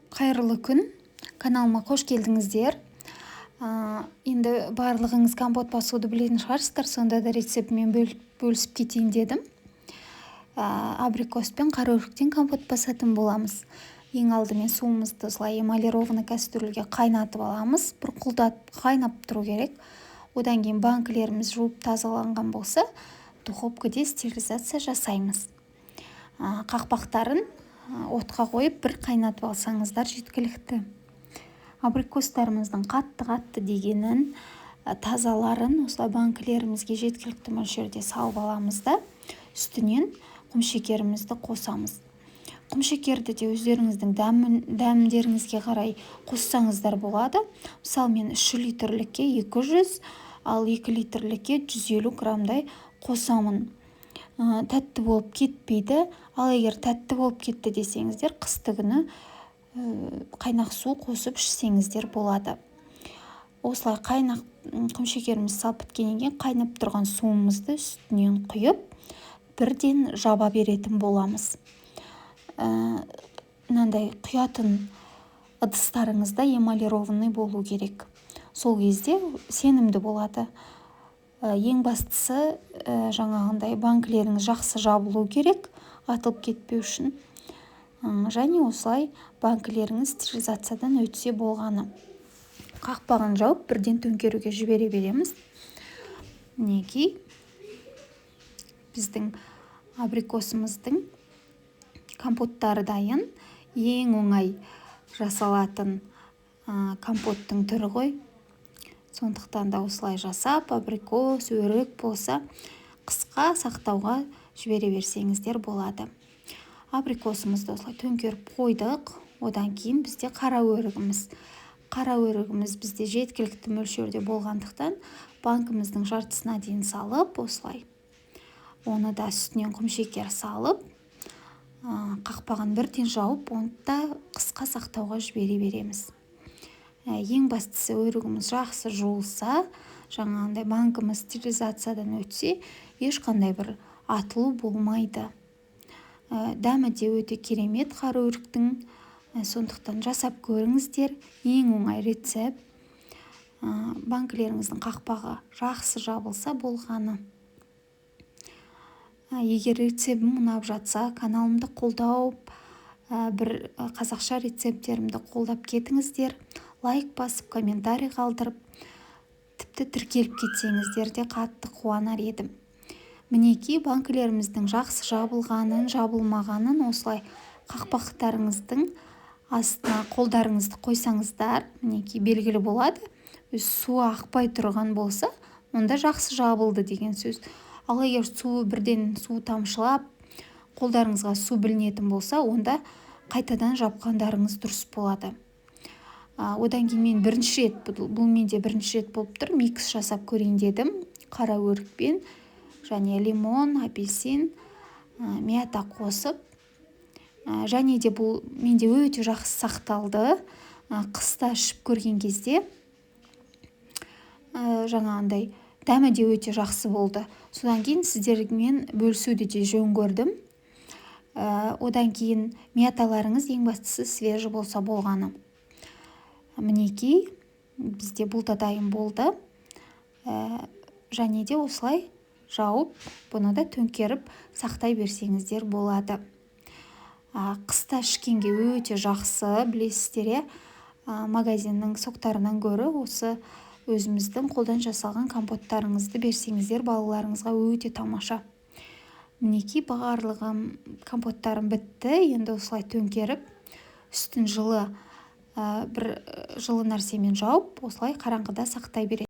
Қайырлы күн, каналыма қош келдіңіздер. Енді барлығыңыз компот басуды білетін шығарсыздар, сонда да рецептімен бөлісіп кетейін дедім. Абрикос пен қараөріктен компот басатын боламыз. Ең алдымен суымызды осылай эмалированный кастрюльге қайнатып аламыз. Бұрқылдатып қайнап тұру керек. Одан кейін банкілеріміз жуып тазаланған болса, духовкада стерилизация жасаймыз. Қақпақтарын отқа қойып бір қайнатып алсаңыздар жеткілікті. Абрикостарымыздың қатты дегенін, тазаларын осылай банкілерімізге жеткілікті мөлшерде салып аламыз да, үстінен құмшекерімізді қосамыз. Құмшекерді де өздеріңіздің дәмдеріңізге қарай қоссаңыздар болады. Мысалы, мен 3 литрлікке 200, ал 2 литрлікке 150 грамдай қосамын. Тәтті болып кетпейді. Ал егер тәтті болып кетті десеңіздер, қысты күні қайнақ су қосып ішсеңіздер болады. Осылай қайнақ құмшекеріміз салып біткеннен кейін қайнап тұрған суымызды үстінен құйып, бірден жаба беретін боламыз. Мынандай құятын ыдыстарыңызда эмалированный болу керек. Сол кезде сенімді болады. Ең бастысы, жаңағындай банкілеріңіз жақсы жабылу керек, атылып кетпеу үшін. Және осылай банкілеріңіз стерилизациядан өтсе болғаны. Қақпағын жауып, бірден төңкеруге жібере береміз. Мінекей, біздің абрикосымыздың компоттары дайын. Ең оңай жасалатын компоттың түрі ғой. Сондықтан да осылай жасап, абрикос, өрік болса, қысқа сақтауға жібере берсеңіздер болады. Абрикосымызды осылай төңкеріп қойдық. Одан кейін бізде қара өрігіміз. Қара өрігіміз бізде жеткілікті мөлшерде болғандықтан, банкіміздің жартысына дейін салып, осылай. Оны да үстінен құмшекер салып, қақпағын бірден жауып, оны да қысқа сақтауға жібере береміз. Ең бастысы, өрігіміз жақсы жуылса, жаңағындай банкіміз стерилизациядан өтсе, ешқандай бір атылу болмайды. Дәмі де өте керемет қара өріктің, сондықтан жасап көріңіздер. Ең оңай рецепт. Банкілеріңіздің қақпағы жақсы жабылса болғаны. Егер рецептім ұнап жатса, каналымды қолдап, бір қазақша рецепттерімді қолдап кетіңіздер. Лайк басып, комментарий қалдырып, тіпті тіркеліп кетсеңіздер де қатты қуанар едім. Мінекей, банкілеріміздің жақсы жабылғанын, жабылмағанын осылай қақпақтарыңыздың астына қолдарыңызды қойсаңыздар, мінекей белгілі болады. Су ақпай тұрған болса, онда жақсы жабылды деген сөз. Ал егер бірден су тамшылап, қолдарыңызға су білінетін болса, онда қайтадан жапқандарыңыз дұрыс болады. Одан кейін мен бұл менде бірінші рет болып тұр, микс жасап көрейін дедім. Қара өрікпен және лимон, апельсин, мята қосып. Және де бұл менде өте жақсы сақталды. Қыста ішіп көрген кезде жаңағындай дәмі де өте жақсы болды. Содан кейін сіздермен бөлісуді де жөн көрдім. Одан кейін мяталарыңыз ең бастысы свежі болса болғаны. Мінекей, бізде бұл да дайын болды. Және де осылай жауып, бұны да төңкеріп сақтай берсеңіздер болады. Қыста ішкенге өте жақсы, білесіздер, магазиннің соктарынан гөрі осы өзіміздің қолдан жасалған компоттарыңызды берсеңіздер балаларыңызға өте тамаша. Мінекей, барлығым компоттарым бітті. Енді осылай төңкеріп, үстін жылы нәрсемен жауып, осылай қараңғыда сақтай береді.